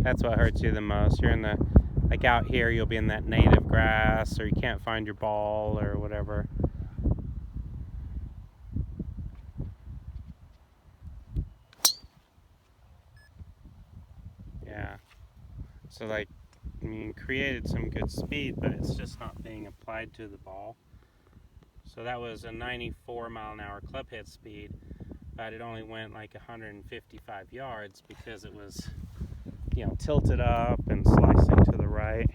That's what hurts you the most. You're in the, like out here, you'll be in that native grass, or you can't find your ball or whatever. Yeah. So like, I mean, created some good speed, but it's just not being applied to the ball. So that was a 94-mile-an-hour club hit speed, but it only went like 155 yards because it was, you know, tilted up and slicing to the right.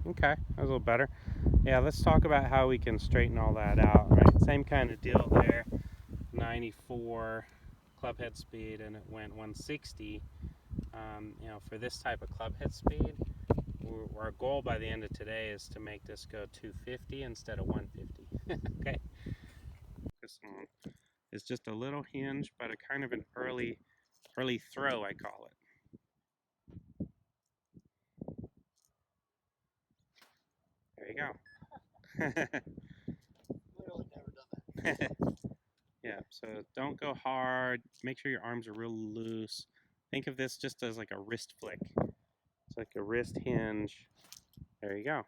Okay, that was a little better. Yeah, let's talk about how we can straighten all that out, right? Same kind of deal there. 94 club head speed and it went 160. You know, for this type of club head speed, our goal by the end of today is to make this go 250 instead of 150. Okay. This one is just a little hinge, but a kind of an early throw, I call it. There you go. Literally never done that. Yeah, so don't go hard. Make sure your arms are real loose. Think of this just as like a wrist flick. It's like a wrist hinge. There you go.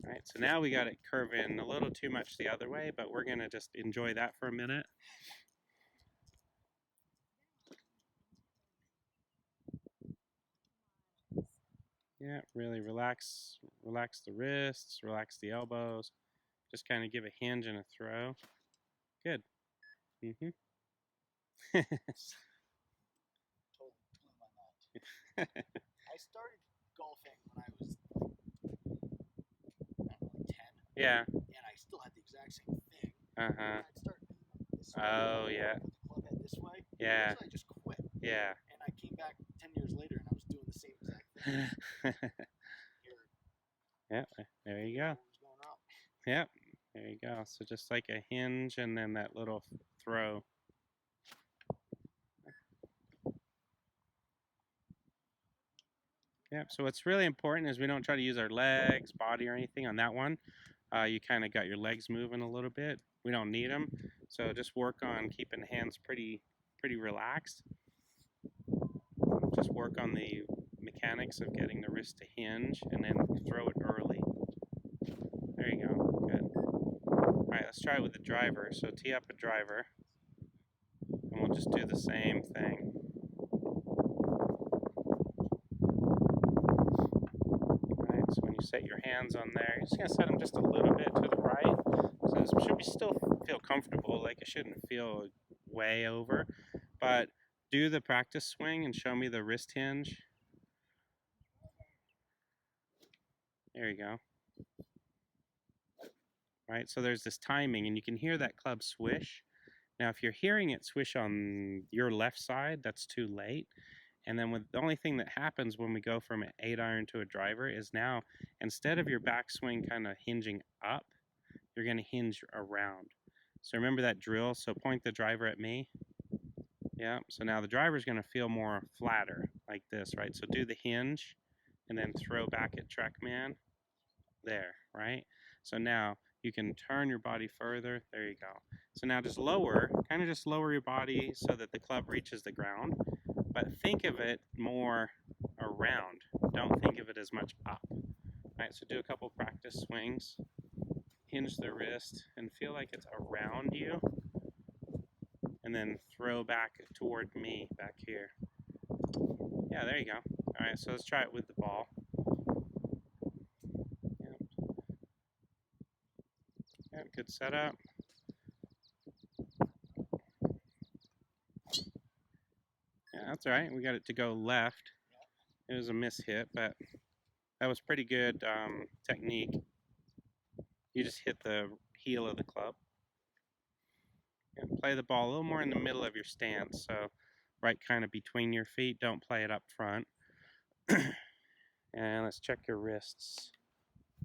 All right, so now we got it curving a little too much the other way, but we're gonna just enjoy that for a minute. Yeah, really relax the wrists, relax the elbows. Just kind of give a hinge and a throw. Good. Mm-hmm. Totally blew my mind. I started golfing when I was, I don't know, like 10. Yeah. And I still had the exact same thing. Uh-huh. I'd start this way. Oh, yeah. Put the club head this way. Yeah. Eventually I just quit. Yeah. And I came back 10 years later and I was doing the same exact thing. Yeah, there you go. Yep, there you go. So just like a hinge and then that little throw. Yep, so what's really important is we don't try to use our legs, body, or anything on that one. You kind of got your legs moving a little bit. We don't need them. So just work on keeping the hands pretty relaxed. Just work on the mechanics of getting the wrist to hinge and then throw it early. There you go, good. All right, let's try it with the driver. So tee up a driver and we'll just do the same thing. So when you set your hands on there, you're just going to set them just a little bit to the right. So this should still feel comfortable, like it shouldn't feel way over. But do the practice swing and show me the wrist hinge. There you go. Right, so there's this timing, and you can hear that club swish. Now, if you're hearing it swish on your left side, that's too late. And then the only thing that happens when we go from an 8-iron to a driver is now, instead of your backswing kind of hinging up, you're going to hinge around. So remember that drill? So point the driver at me. Yeah, so now the driver is going to feel more flatter, like this, right? So do the hinge, and then throw back at TrackMan. There, right? So now you can turn your body further. There you go. So now just lower, kind of just lower your body so that the club reaches the ground. But think of it more around. Don't think of it as much up. All right, so do a couple practice swings. Hinge the wrist and feel like it's around you. And then throw back toward me back here. Yeah, there you go. All right, so let's try it with the ball. Yep, good setup. Yeah, that's all right. We got it to go left. It was a miss hit, but that was pretty good technique. You just hit the heel of the club. And play the ball a little more in the middle of your stance, so right kind of between your feet. Don't play it up front. And let's check your wrists.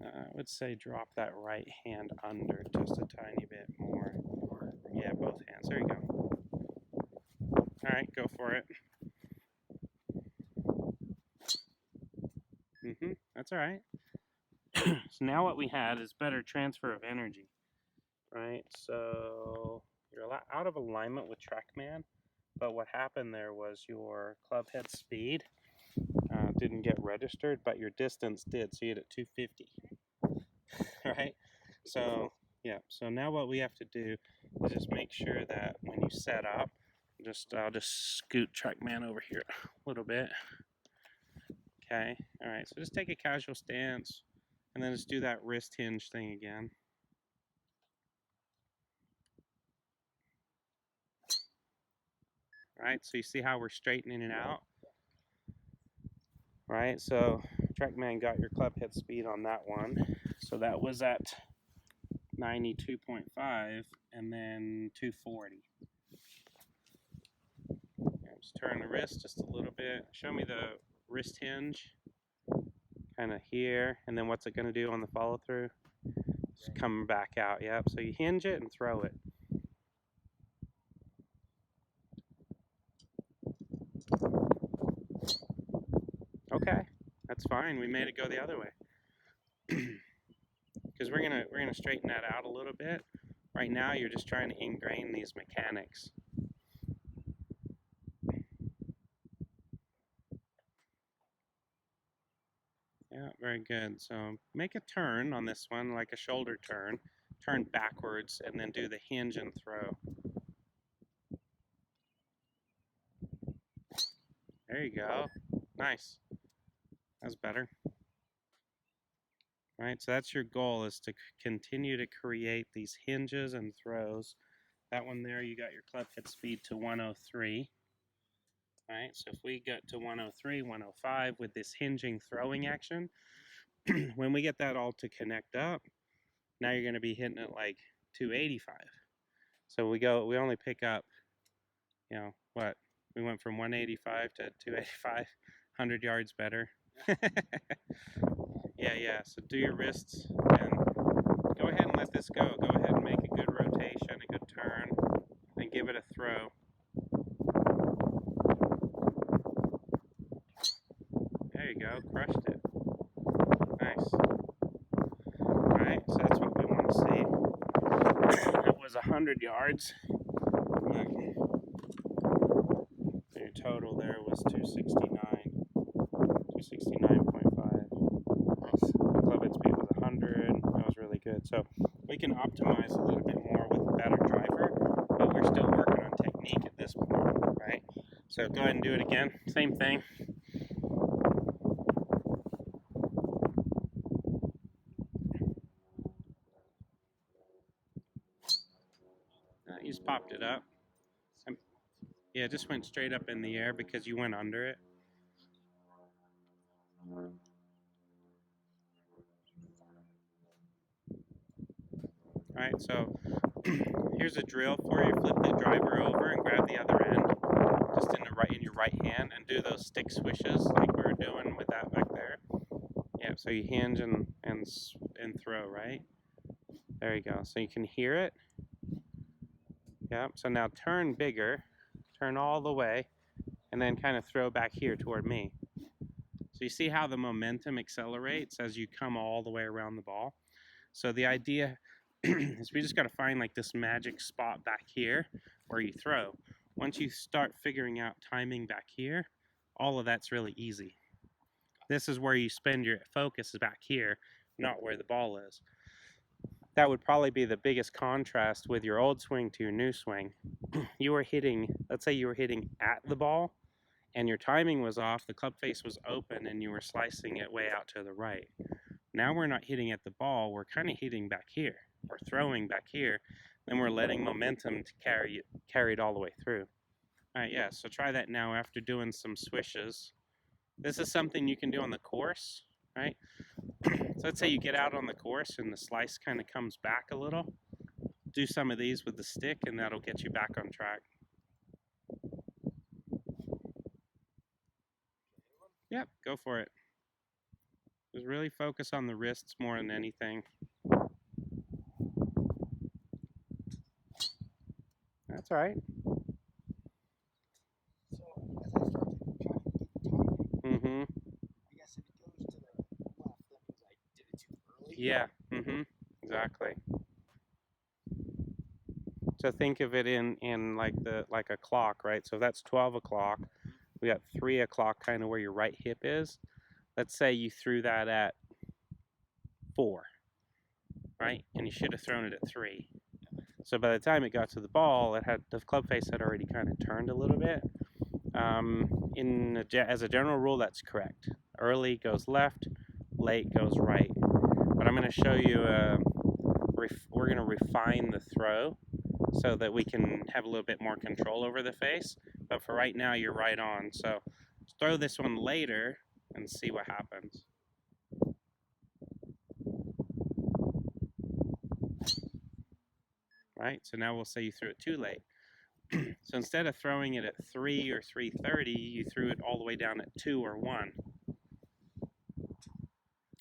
I would say drop that right hand under just a tiny bit more. Yeah, both hands. There you go. All right, go for it. That's all right. So now what we had is better transfer of energy, right? So you're out of alignment with TrackMan, but what happened there was your club head speed didn't get registered, but your distance did. So you had at 250, right? So yeah. So now what we have to do is just make sure that when you set up, I'll just scoot TrackMan over here a little bit. Okay. All right. So just take a casual stance, and then just do that wrist hinge thing again. Right, so you see how we're straightening it out? Right, so TrackMan got your club head speed on that one. So that was at 92.5 and then 240. Just turn the wrist just a little bit. Show me the wrist hinge, kind of here, and then what's it going to do on the follow through? Just come back out, yep. So you hinge it and throw it. Okay, that's fine. We made it go the other way. Because we're gonna straighten that out a little bit. Right now, you're just trying to ingrain these mechanics. Yeah, very good. So make a turn on this one, like a shoulder turn. Turn backwards, and then do the hinge and throw. There you go. Nice. That's better. All right, so that's your goal, is to continue to create these hinges and throws. That one there, you got your club head speed to 103. All right, so if we get to 103, 105 with this hinging throwing action, when we get that all to connect up, now you're going to be hitting it like 285. So we only pick up, you know, what? We went from 185 to 285, 100 yards better. Yeah. So do your wrists and go ahead and let this go. Go ahead and make a good rotation, a good turn, and give it a throw. There you go, crushed it. Nice. Alright, so that's what we want to see. That was 100 yards. So your total there was 269. 269.5. Nice. The club head speed was 100. That was really good. So we can optimize a little bit more with a better driver, but we're still working on technique at this point, right? So go ahead and do it again. Same thing. You just popped it up. Yeah, it just went straight up in the air because you went under it. Alright, so here's a drill for you. Flip the driver over and grab the other end, just in your right hand, and do those stick swishes like we were doing with that back there. Yeah, so you hinge and throw, right? There you go. So you can hear it. Yeah, so now turn bigger, turn all the way, and then kind of throw back here toward me. So you see how the momentum accelerates as you come all the way around the ball? So the idea is we just got to find like this magic spot back here where you throw. Once you start figuring out timing back here, all of that's really easy. This is where you spend your focus, is back here, not where the ball is. That would probably be the biggest contrast with your old swing to your new swing. You were hitting, let's say you were hitting at the ball and your timing was off, the club face was open, and you were slicing it way out to the right. Now we're not hitting at the ball, we're kind of hitting back here, or throwing back here, then we're letting momentum to carry it all the way through. All right, yeah, so try that now after doing some swishes. This is something you can do on the course, right? So let's say you get out on the course and the slice kind of comes back a little. Do some of these with the stick and that'll get you back on track. Yep, go for it. Just really focus on the wrists more than anything. That's all right. So as I start to try to get the timing, I guess if it goes to the left, that means I did it too early. Yeah. Exactly. So think of it in like a clock, right? So if that's 12 o'clock. We got 3 o'clock, kind of where your right hip is. Let's say you threw that at 4, right? And you should have thrown it at 3. So by the time it got to the ball, the club face had already kind of turned a little bit. As a general rule, that's correct. Early goes left, late goes right. But I'm going to show you. We're going to refine the throw so that we can have a little bit more control over the face. But for right now, you're right on. So throw this one later and see what happens. Right, so now we'll say you threw it too late. So instead of throwing it at 3 or 3:30, you threw it all the way down at 2 or 1.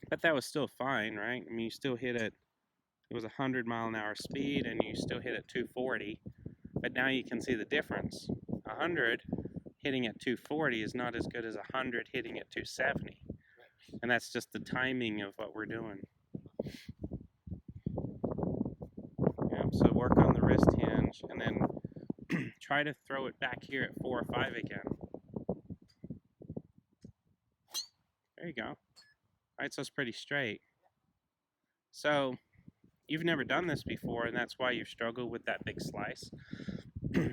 But that was still fine, right? I mean, you still hit it. It was 100-mile-an-hour speed, and you still hit at 240. But now you can see the difference. 100 hitting at 240 is not as good as 100 hitting at 270. And that's just the timing of what we're doing. Yeah, so work on the wrist hinge, and then try to throw it back here at 4 or 5 again. There you go. All right, so it's pretty straight. So you've never done this before, and that's why you struggle with that big slice.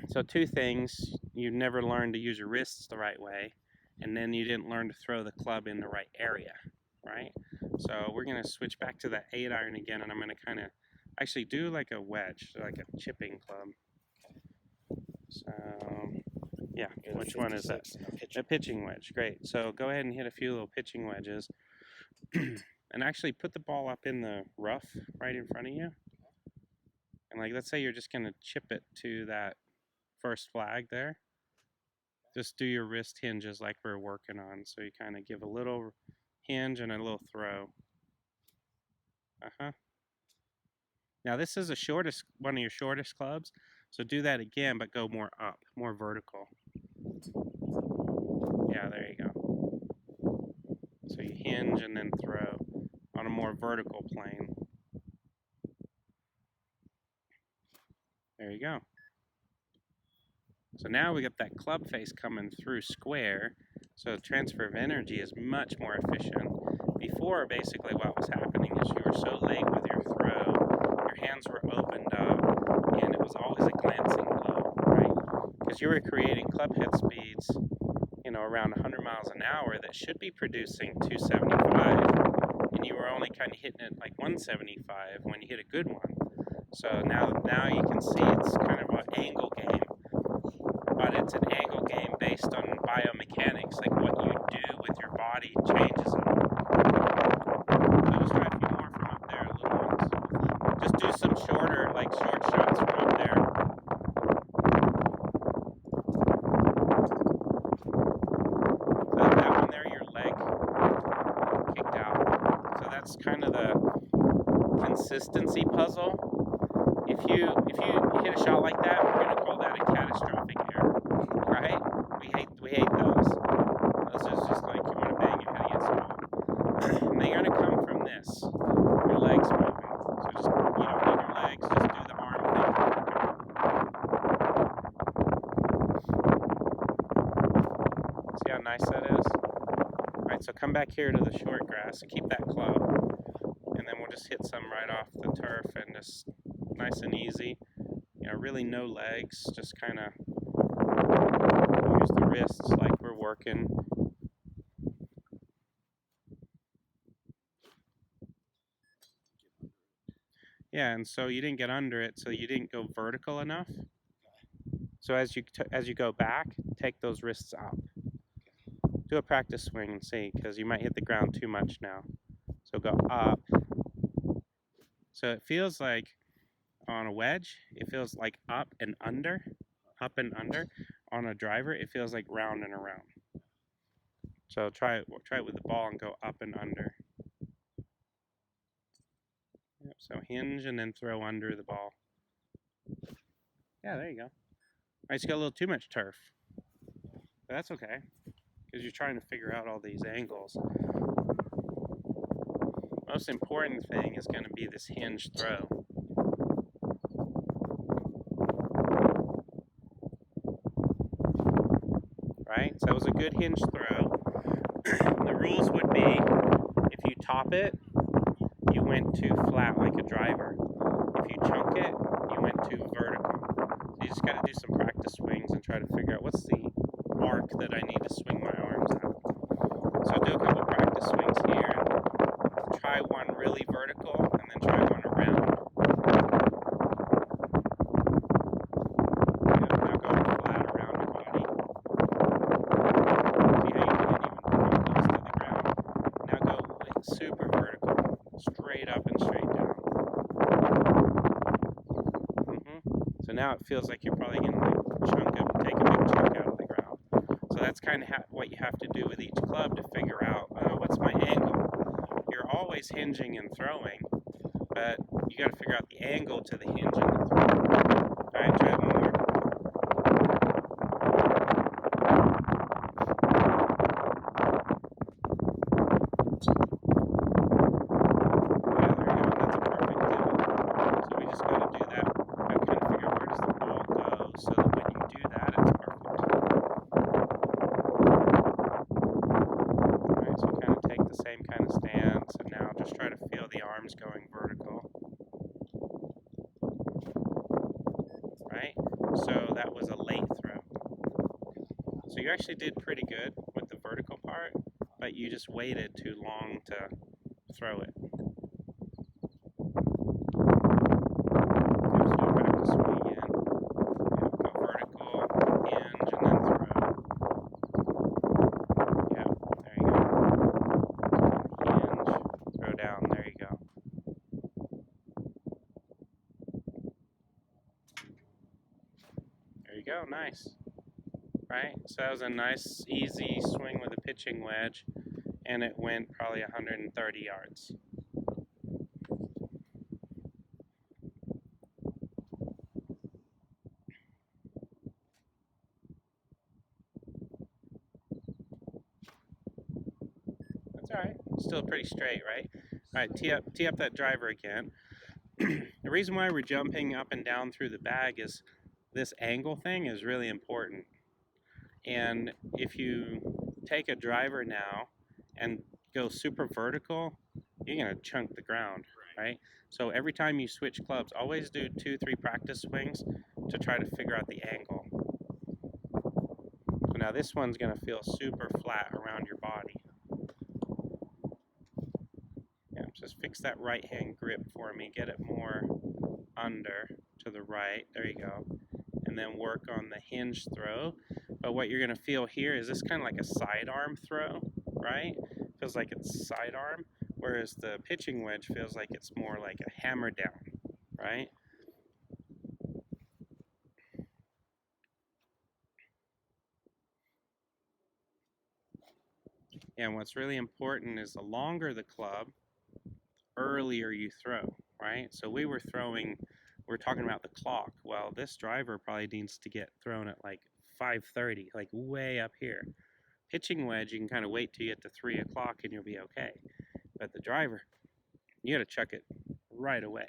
So 2 things: you never learned to use your wrists the right way, and then you didn't learn to throw the club in the right area, right? So we're going to switch back to that 8-iron again, and I'm going to kind of actually do like a wedge, like a chipping club. So yeah, which one is that? A pitching wedge. Great. So go ahead and hit a few little pitching wedges. And actually put the ball up in the rough right in front of you. And like, let's say you're just going to chip it to that first flag there. Just do your wrist hinges like we're working on. So you kind of give a little hinge and a little throw. Now this is one of your shortest clubs. So do that again, but go more up, more vertical. Yeah, there you go. So you hinge and then throw on a more vertical plane. There you go. So now we got that club face coming through square, so transfer of energy is much more efficient. Before, basically what was happening is you were so late with your throw, your hands were opened up, and it was always a glancing blow, right? Because you were creating club head speeds, around 100 miles an hour that should be producing 275, and you were only kind of hitting it like 175 when you hit a good one. So now you can see it's kind of an angle game, but it's an angle game based on biomechanics, like what you do with your body changes it. So just try a few more from up there, little ones. Just do some shorter, like short shots from up there. So that one there, your leg kicked out. So that's kind of the consistency puzzle. If you hit a shot like that, we're going to call that a catastrophic error, right? We hate those. Those is just like you want to bang your head against the wall. And they're going to come from this, your legs moving. So just, you don't need your legs, just do the arm thing. See how nice that is? All right, so come back here to the short grass and keep that club. And then we'll just hit some right off the turf and just nice and easy. Really no legs, just kind of use the wrists like we're working. Yeah, and so you didn't get under it, so you didn't go vertical enough. So as you go back, take those wrists up. Do a practice swing and see, because you might hit the ground too much now. So go up. So it feels like on a wedge, it feels like up and under. On a driver, it feels like round and around. So try it with the ball and go up and under. Yep, so hinge and then throw under the ball. Yeah, there you go. All right, it's got a little too much turf. But that's okay, because you're trying to figure out all these angles. most important thing is going to be this hinge throw. Right? So it was a good hinge throw. The rules would be, if you top it, you went too flat like a driver. If you chunk it, you went too vertical. So you just got to do some practice swings and try to figure out what's the arc that I need to swing my arms out. So do a couple practice swings here. Try one really vertical and then try one around. Now go flat around your body. See how you can't even come close to the ground. Now go super vertical, straight up and straight down. So now it feels like you're probably going to take a big chunk out of the ground. So that's kind of what you have to do with each club to figure out, oh, what's my angle? You're always hinging and throwing, but you got to figure out the angle to the hinge and the throw. All right, try it one more. Yeah, there you go. That's a perfect deal. So we just got to do that. Got to kind of figure out where does the ball go so that when you do that, it's perfect. All right, so kind of take the same kind of stance, and now just try to feel the arms going vertical. Right? So that was a late throw. So you actually did pretty good with the vertical part, but you just waited too long to throw it. Let's do a practice swing again. Yeah, go vertical, hinge, and then throw. Yeah, there you go. Hinge, throw down, there you go. There you go, nice. Right, so that was a nice, easy swing with a pitching wedge, and it went probably 130 yards. That's all right. Still pretty straight, right? All right, tee up that driver again. The reason why we're jumping up and down through the bag is this angle thing is really important. And if you take a driver now and go super vertical, you're going to chunk the ground, right? So every time you switch clubs, always do 2-3 practice swings to try to figure out the angle. So now this one's going to feel super flat around your body. Yeah, just fix that right hand grip for me. Get it more under to the right. There you go. And then work on the hinge throw. But what you're going to feel here is this kind of like a sidearm throw, right? Feels like it's sidearm, whereas the pitching wedge feels like it's more like a hammer down, right? And what's really important is the longer the club, earlier you throw, right? So we're talking about the clock. Well, this driver probably needs to get thrown at like 5:30, like way up here. Pitching wedge, you can kind of wait till you get to 3 o'clock and you'll be okay. But the driver, you got to chuck it right away.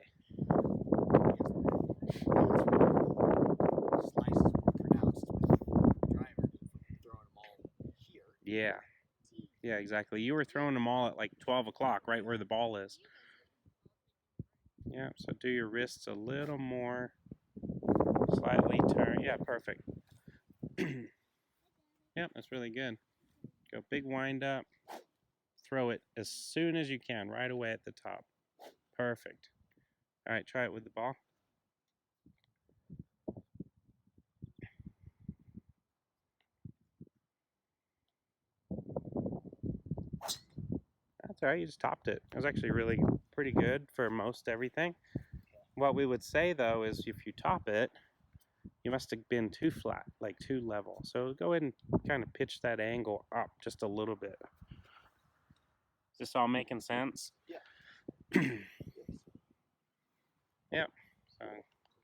Slice is more pronounced with the driver throwing them all here. Yeah. Yeah, exactly. You were throwing them all at like 12 o'clock, right where the ball is. Yeah, so do your wrists a little more, slightly turn. Yeah, perfect. Yep, that's really good. Go big wind up. Throw it as soon as you can, right away at the top. Perfect. All right, try it with the ball. That's all right, you just topped it. It was actually really pretty good for most everything. What we would say, though, is if you top it, you must have been too flat, like too level. So go ahead and kind of pitch that angle up just a little bit. Is this all making sense? Yeah. Yep. So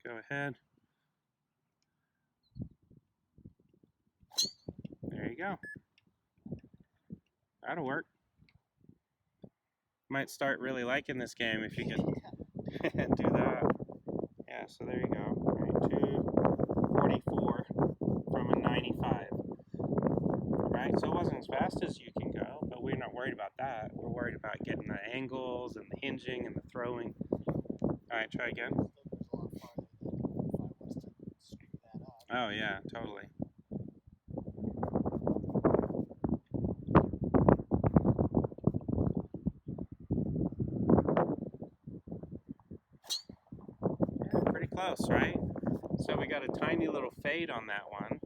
go ahead. There you go. That'll work. Might start really liking this game if you can do that. Yeah, so there you go. All right, 244 from a 95. Right, so it wasn't as fast as you can go, but we're not worried about that. We're worried about getting the angles and the hinging and the throwing. All right, try again. Oh yeah, totally. Yeah, pretty close, right? So we got a tiny little fade on that one,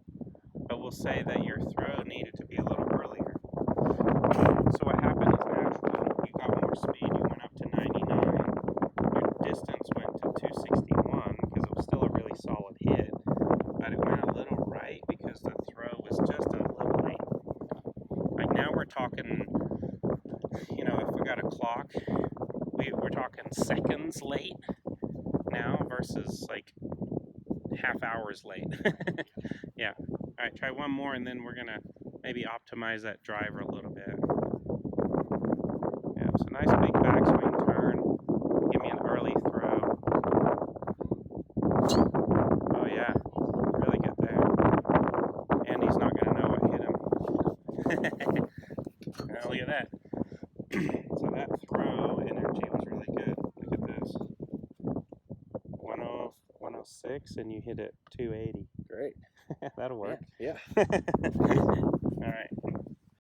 but we'll say that your throw needed to be a little earlier. So what happened is naturally you got more speed. You went up to 99. Your distance went to 261 because it was still a really solid hit, but it went a little right because the throw was just a little late. Like now we're talking, you know, if we got a clock, we're talking seconds late now versus like half hours late. Yeah. All right, try one more and then we're gonna maybe optimize that driver a little bit. Yeah, so nice big backswing turn. Give me an early throw. Oh yeah, really good there. And he's not gonna know what hit him. Now look at that. So that throw energy was really good. Look at this. 106 and you hit it 280. Great. That'll work. Yeah.